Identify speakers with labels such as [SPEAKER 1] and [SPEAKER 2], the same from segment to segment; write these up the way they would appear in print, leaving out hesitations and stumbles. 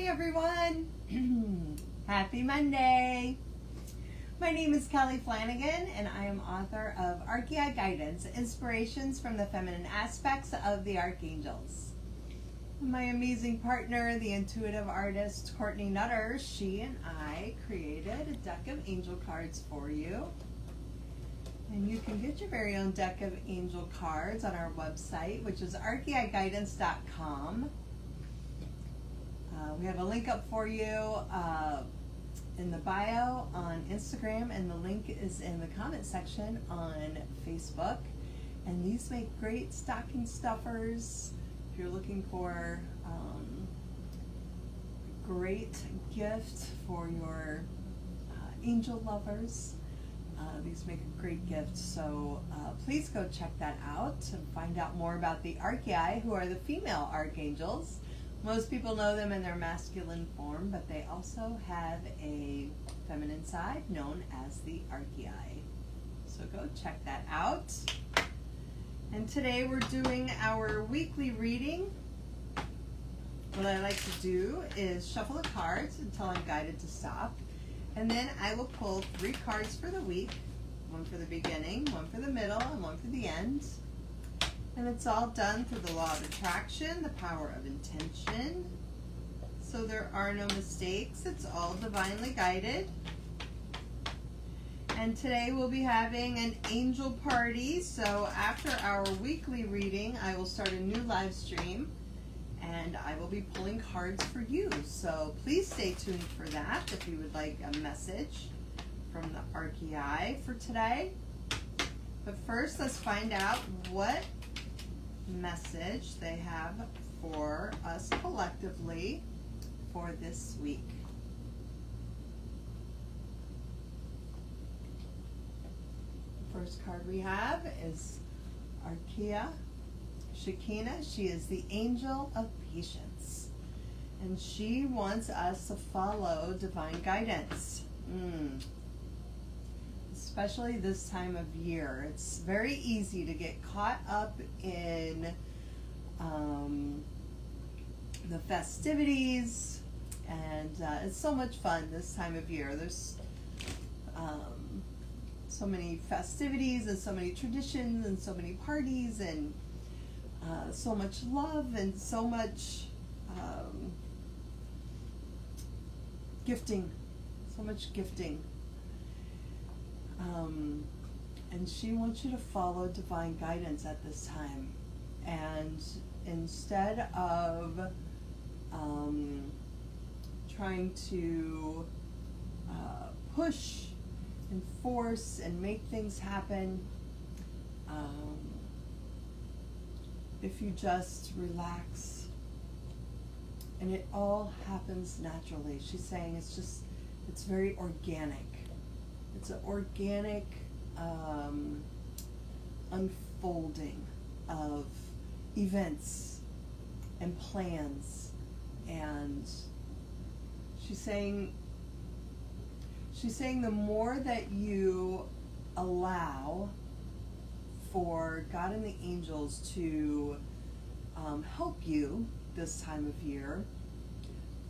[SPEAKER 1] Hi everyone! Happy Monday! My name is Kelly Flanagan and I am author of Archeia Guidance, Inspirations from the Feminine Aspects of the Archangels. My amazing partner, the intuitive artist Courtney Nutter, she and I created a deck of angel cards for you. And you can get your very own deck of angel cards on our website, which is archeiguidance.com. We have a link up for you in the bio on Instagram, and the link is in the comment section on Facebook. And these make great stocking stuffers if you're looking for a great gift for your angel lovers. These make a great gift, so please go check that out and find out more about the Archeiai, who are the female archangels. Most people know them in their masculine form, but they also have a feminine side known as the Archeia. So go check that out. And today we're doing our weekly reading. What I like to do is shuffle the cards until I'm guided to stop. And then I will pull 3 cards for the week. One for the beginning, one for the middle, and one for the end. And it's all done through the law of attraction, the power of intention. So there are no mistakes. It's all divinely guided. And today we'll be having an angel party. So after our weekly reading, I will start a new live stream. And I will be pulling cards for you. So please stay tuned for that if you would like a message from the Archeia for today. But first, let's find out what message they have for us collectively for this week. The first card we have is Archeia Shekinah. She is the angel of patience, and she wants us to follow divine guidance. Especially this time of year. It's very easy to get caught up in the festivities, and it's so much fun this time of year. There's so many festivities and so many traditions and so many parties and so much love and so much gifting. So much gifting. And she wants you to follow divine guidance at this time. And instead of trying to push and force and make things happen, if you just relax and it all happens naturally. She's saying it's very organic. It's an organic unfolding of events and plans, and she's saying the more that you allow for God and the angels to help you this time of year,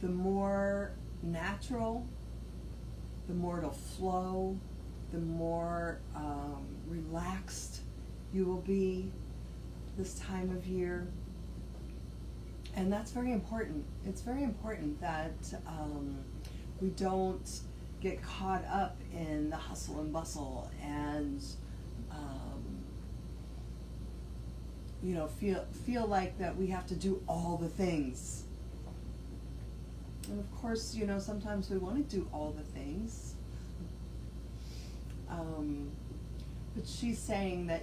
[SPEAKER 1] the more natural, the more it'll flow, the more relaxed you will be this time of year. And that's very important. It's very important that we don't get caught up in the hustle and bustle and feel like that we have to do all the things. And of course, sometimes we want to do all the things. But she's saying that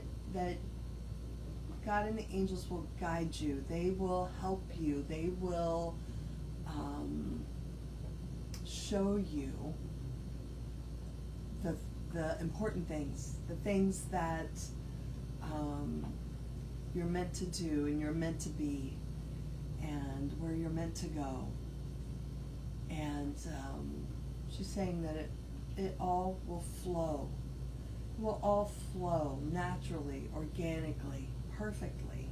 [SPEAKER 1] God and the angels will guide you. They will help you. They will show you the important things, the things that you're meant to do and you're meant to be, and where you're meant to go. And she's saying that it all will flow. It will all flow naturally, organically, perfectly.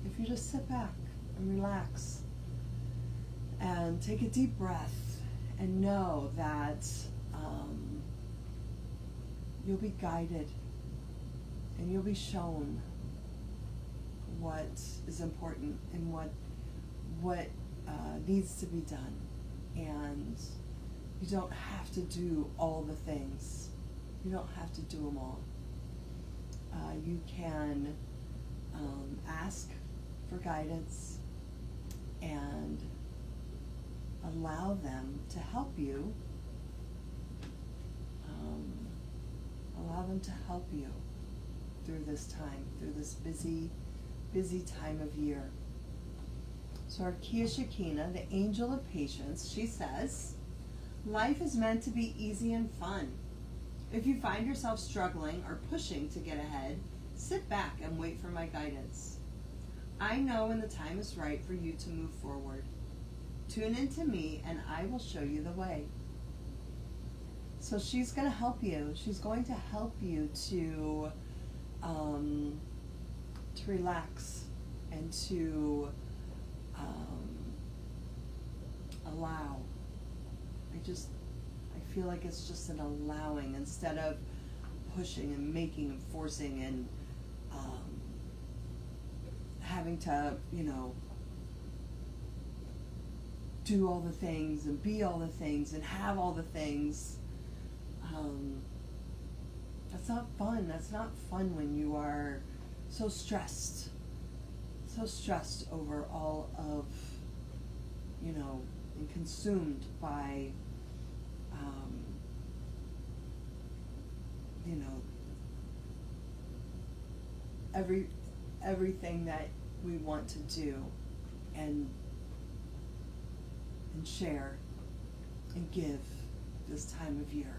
[SPEAKER 1] If you just sit back and relax And take a deep breath and know that you'll be guided and you'll be shown what is important and what needs to be done. And you don't have to do all the things. You don't have to do them all. You can ask for guidance and allow them to help you. Allow them to help you through this time, through this busy time of year. So Archeia Shekinah, the angel of patience, she says, life is meant to be easy and fun. If you find yourself struggling or pushing to get ahead, sit back and wait for my guidance. I know when the time is right for you to move forward. Tune into me and I will show you the way. So she's going to help you. She's going to help you to relax and to allow. I feel like it's just an allowing instead of pushing and making and forcing and having to, do all the things and be all the things and have all the things. That's not fun. That's not fun when you are so stressed over all of, and consumed by, everything that we want to do and share and give this time of year.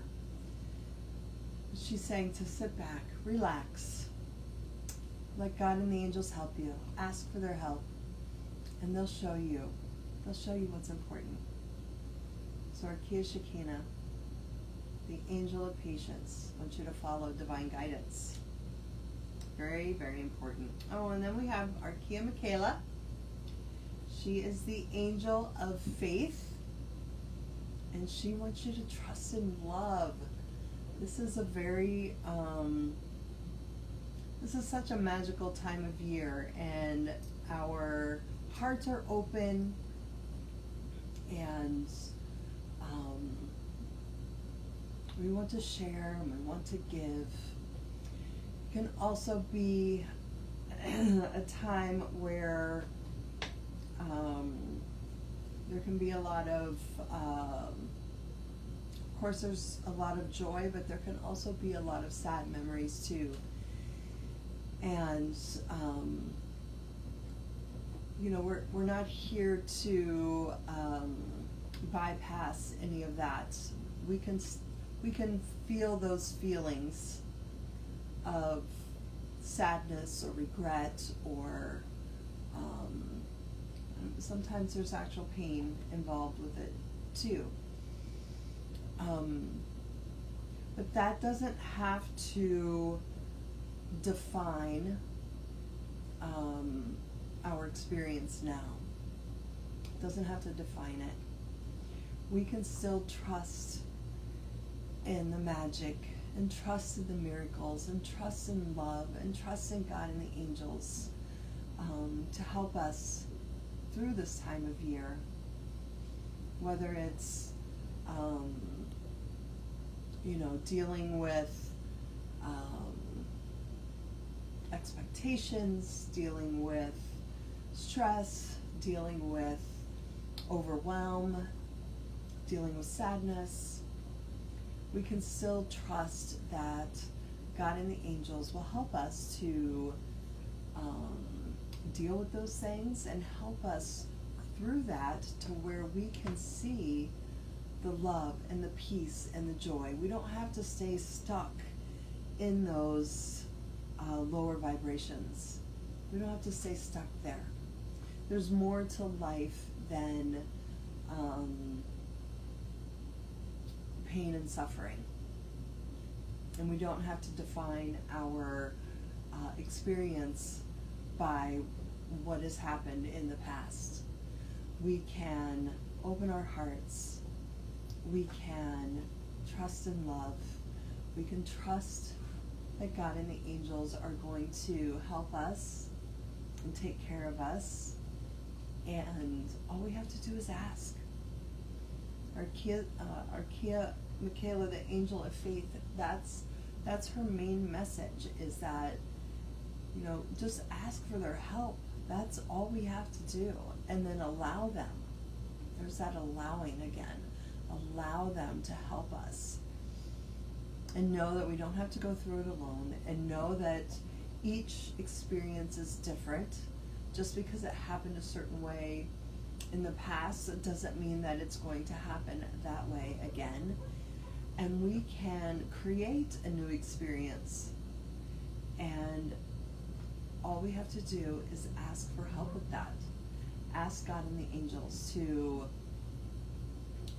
[SPEAKER 1] She's saying to sit back, relax, let God and the angels help you, ask for their help, and they'll show you what's important. So Archeia Shekinah, the angel of patience, wants you to follow divine guidance. Very, very important. Oh, and then we have Archeia Mikaela. She is the angel of faith, and she wants you to trust in love. This is this is such a magical time of year, and our hearts are open, and we want to share and we want to give. It can also be a time where there can be a lot of course there's a lot of joy, but there can also be a lot of sad memories too. And we're not here to bypass any of that. We can feel those feelings of sadness or regret, or sometimes there's actual pain involved with it too. But that doesn't have to define our experience now. It doesn't have to define it. We can still trust in the magic, and trust in the miracles, and trust in love, and trust in God and the angels to help us through this time of year. Whether it's dealing with expectations, dealing with stress, dealing with overwhelm, dealing with sadness, we can still trust that God and the angels will help us to deal with those things and help us through that to where we can see the love and the peace and the joy. We don't have to stay stuck in those lower vibrations. We don't have to stay stuck there. There's more to life than pain and suffering. And we don't have to define our experience by what has happened in the past. We can open our hearts, we can trust in love. We can trust that God and the angels are going to help us and take care of us. And all we have to do is ask. Archeia Mikaela, the angel of faith, that's her main message, is that, just ask for their help. That's all we have to do. And then allow them. There's that allowing again. Allow them to help us. And know that we don't have to go through it alone. And know that each experience is different. Just because it happened a certain way in the past, it doesn't mean that it's going to happen that way again. And we can create a new experience. And all we have to do is ask for help with that. Ask God and the angels to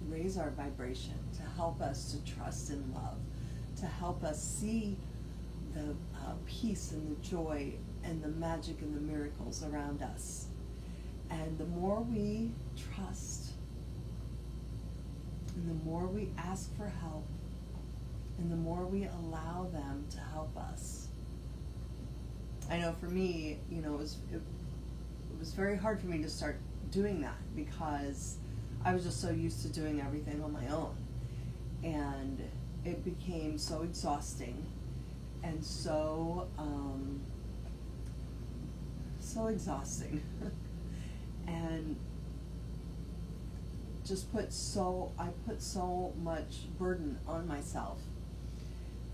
[SPEAKER 1] raise our vibration, to help us to trust in love, to help us see the peace and the joy and the magic and the miracles around us. And the more we trust, and the more we ask for help, and the more we allow them to help us. I know for me, it was very hard for me to start doing that, because I was just so used to doing everything on my own. And it became so exhausting and so exhausting. And I put so much burden on myself,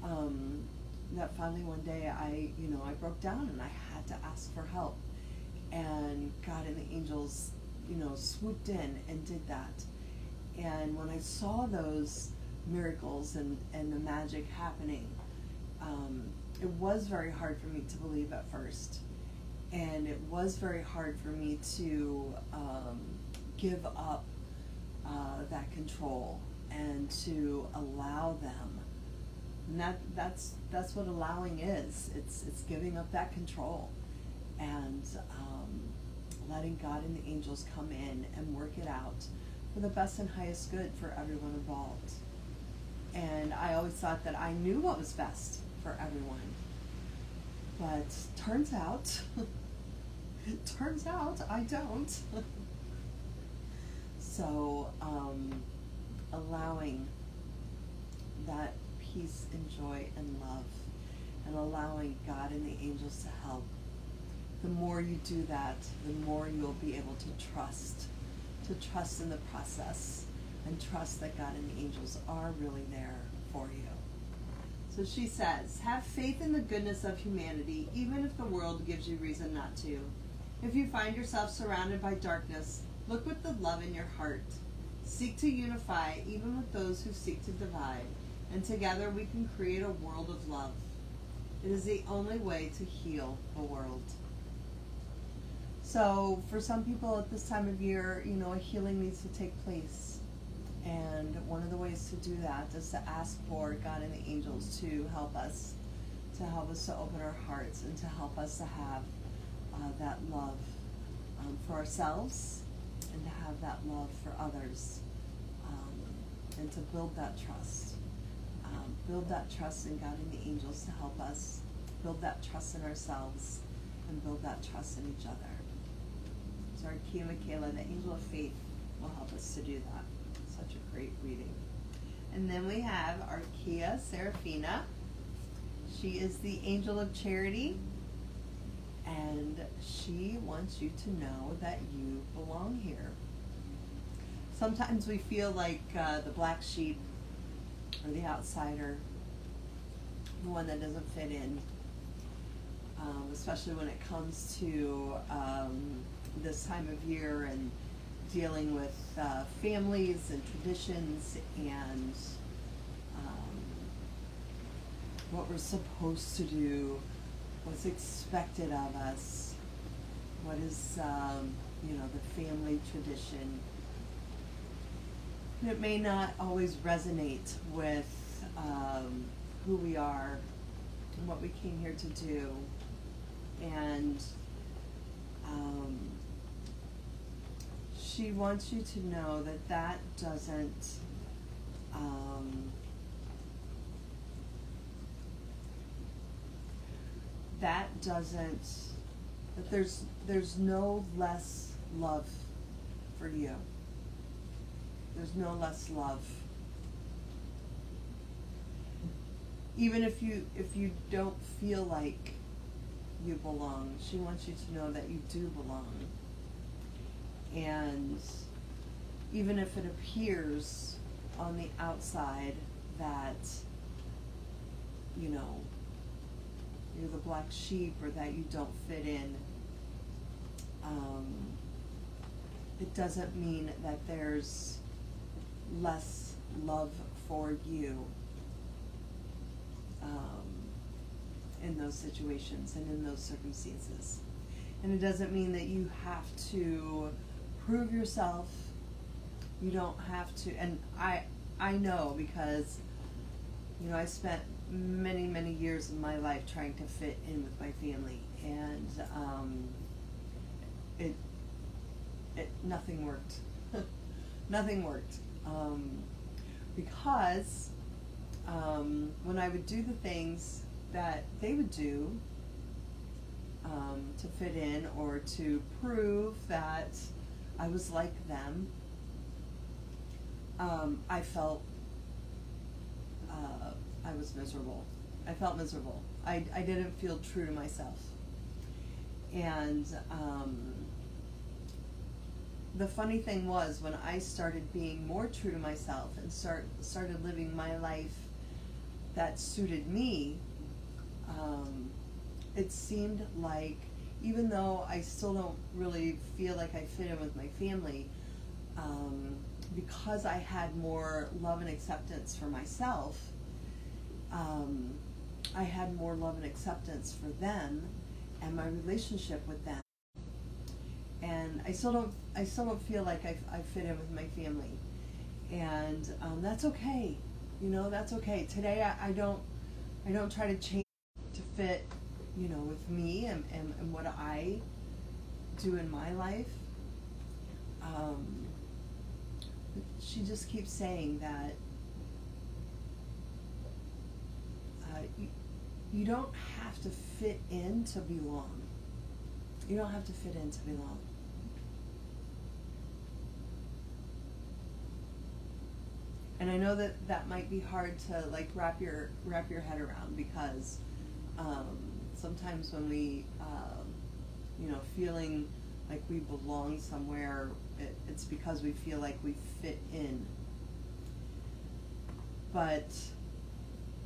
[SPEAKER 1] that finally one day I broke down and I had to ask for help. And God and the angels, swooped in and did that. And when I saw those miracles and the magic happening, it was very hard for me to believe at first. And it was very hard for me to give up that control and to allow them. And that's what allowing is. It's giving up that control and letting God and the angels come in and work it out for the best and highest good for everyone involved. And I always thought that I knew what was best for everyone. But turns out I don't. So allowing that peace and joy and love, and allowing God and the angels to help. The more you do that, the more you'll be able to trust in the process, and trust that God and the angels are really there for you. So she says, have faith in the goodness of humanity, even if the world gives you reason not to. If you find yourself surrounded by darkness, look with the love in your heart. Seek to unify even with those who seek to divide, and together we can create a world of love. It is the only way to heal the world. So for some people at this time of year, a healing needs to take place. And one of the ways to do that is to ask for God and the angels to help us to open our hearts and to help us to have that love for ourselves, and to have that love for others, and to build that trust. Build that trust in God and the angels to help us, build that trust in ourselves, and build that trust in each other. So Archeia Mikaela, the angel of faith, will help us to do that. Such a great reading. And then we have Archeia Seraphina. She is the angel of charity, and she wants you to know that you belong here. Sometimes we feel like the black sheep, or the outsider, the one that doesn't fit in, especially when it comes to this time of year and dealing with families and traditions and what we're supposed to do, what's expected of us, what is the family tradition. It may not always resonate with who we are and what we came here to do. And she wants you to know that that doesn't, that there's no less love for you. There's no less love. Even if you don't feel like you belong, she wants you to know that you do belong. And even if it appears on the outside that, you know, you're the black sheep or that you don't fit in, it doesn't mean that there's less love for you in those situations and in those circumstances. And it doesn't mean that you have to prove yourself. You don't have to, and I know, because, you know, I spent many years of my life trying to fit in with my family, and nothing worked. Nothing worked. Because when I would do the things that they would do to fit in or to prove that I was like them, I felt I was miserable. I felt miserable. I didn't feel true to myself. And the funny thing was, when I started being more true to myself and started living my life that suited me, it seemed like, even though I still don't really feel like I fit in with my family, because I had more love and acceptance for myself, I had more love and acceptance for them and my relationship with them. And I still don't feel like I fit in with my family, and that's okay. You know, that's okay. Today I don't try to change to fit, you know, with me and what I do in my life. She just keeps saying that you don't have to fit in to belong. You don't have to fit in to belong. And I know that might be hard to like wrap your head around, because sometimes when we you know, feeling like we belong somewhere, it's because we feel like we fit in. But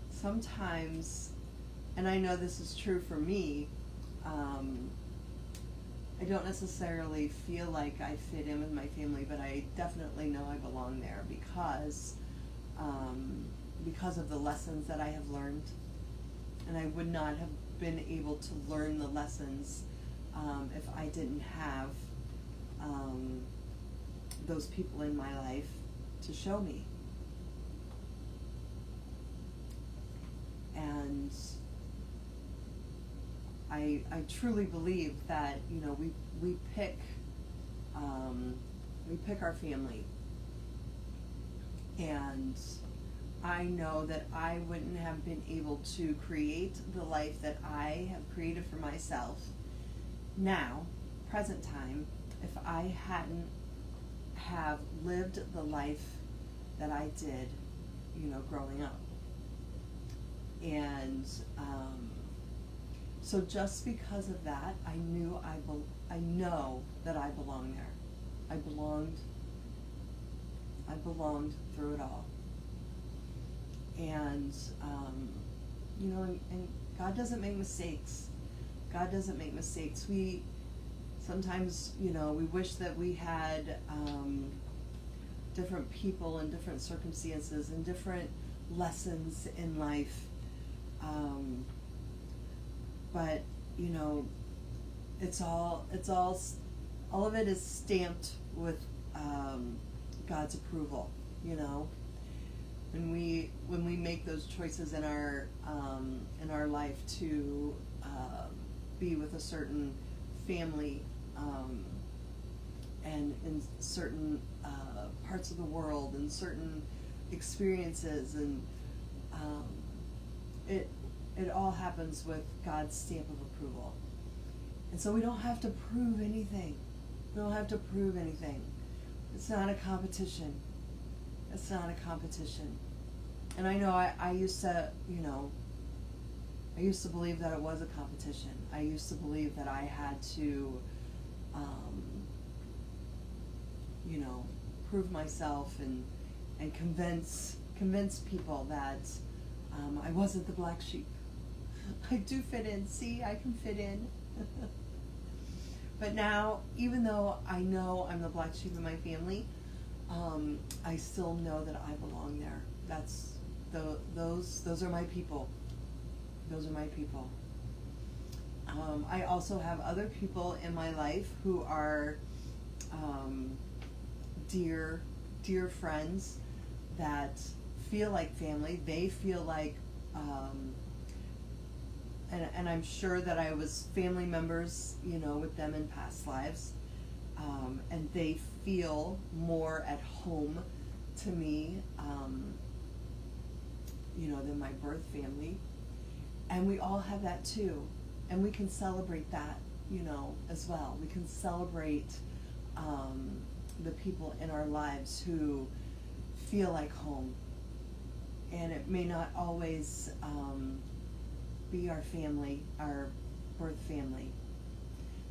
[SPEAKER 1] sometimes, and I know this is true for me, I don't necessarily feel like I fit in with my family, but I definitely know I belong there because of the lessons that I have learned. And I would not have been able to learn the lessons if I didn't have those people in my life to show me. And I truly believe that, you know, we pick our family, and I know that I wouldn't have been able to create the life that I have created for myself now, present time, if I hadn't have lived the life that I did, you know, growing up. And so just because of that, I know that I belong there. I belonged through it all. And you know, and God doesn't make mistakes. God doesn't make mistakes. We sometimes, you know, we wish that we had different people and different circumstances and different lessons in life. But you know, it's all of it is stamped with God's approval. You know, when we make those choices in our life to be with a certain family, and in certain parts of the world and certain experiences, and it all happens with God's stamp of approval. And so we don't have to prove anything. We don't have to prove anything. It's not a competition. It's not a competition. And I know I used to, I used to believe that it was a competition. I used to believe that I had to, prove myself and convince people that I wasn't the black sheep. I do fit in. See, I can fit in. But now, even though I know I'm the black sheep in my family, I still know that I belong there. Those are my people. Those are my people. I also have other people in my life who are dear friends that feel like family. They feel like, and I'm sure that I was family members, with them in past lives, and they feel more at home to me, than my birth family. And we all have that too, and we can celebrate that, as well. We can celebrate the people in our lives who feel like home. And it may not always be our family, our birth family,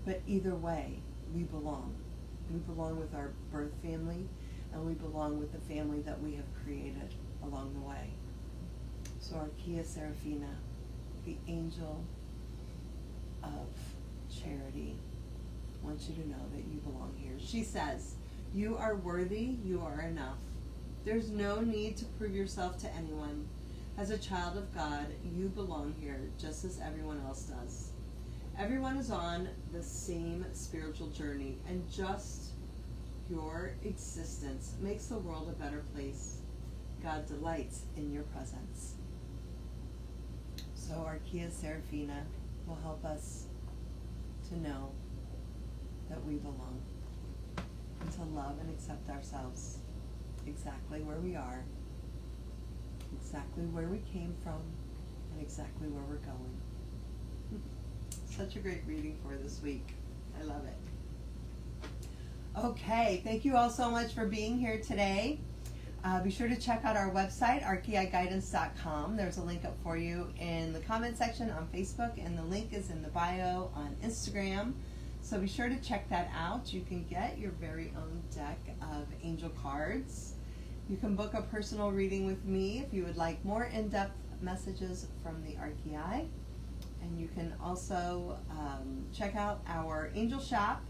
[SPEAKER 1] but either way, we belong. We belong with our birth family, and we belong with the family that we have created along the way. So Archeia Seraphina, the angel of charity, wants you to know that you belong here. She says, you are worthy, you are enough. There's no need to prove yourself to anyone. As a child of God, you belong here just as everyone else does. Everyone is on the same spiritual journey, and just your existence makes the world a better place. God delights in your presence. So Archeia Seraphina will help us to know that we belong, and to love and accept ourselves exactly where we are, exactly where we came from, and exactly where we're going. Such a great reading for this week. I love it. Okay, thank you all so much for being here today. Be sure to check out our website, archeiguidance.com. There's a link up for you in the comment section on Facebook, and the link is in the bio on Instagram. So be sure to check that out. You can get your very own deck of angel cards. You can book a personal reading with me if you would like more in-depth messages from the Archeiai. And you can also check out our angel shop.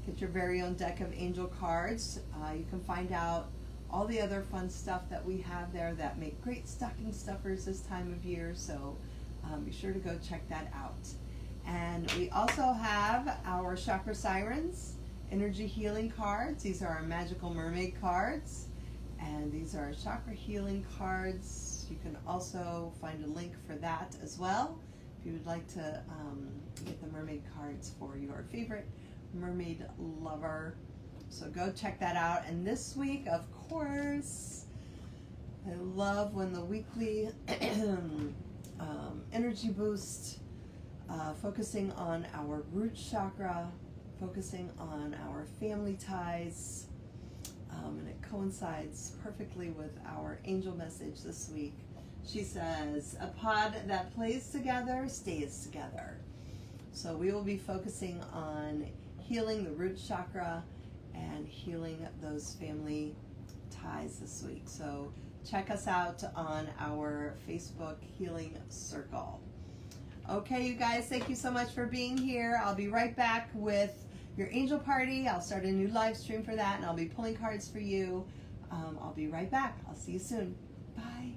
[SPEAKER 1] Get your very own deck of angel cards. You can find out all the other fun stuff that we have there that make great stocking stuffers this time of year. So be sure to go check that out. And we also have our Chakra Sirens energy healing cards. These are our magical mermaid cards, and these are chakra healing cards. You can also find a link for that as well if you would like to get the mermaid cards for your favorite mermaid lover. So go check that out. And this week, of course, I love when the weekly energy boost, focusing on our root chakra, focusing on our family ties, and it coincides perfectly with our angel message this week. She says, a pod that plays together stays together. So we will be focusing on healing the root chakra and healing those family ties this week. So check us out on our Facebook Healing Circle. Okay, you guys, thank you so much for being here. I'll be right back with your angel party. I'll start a new live stream for that, and I'll be pulling cards for you. I'll be right back. I'll see you soon. Bye.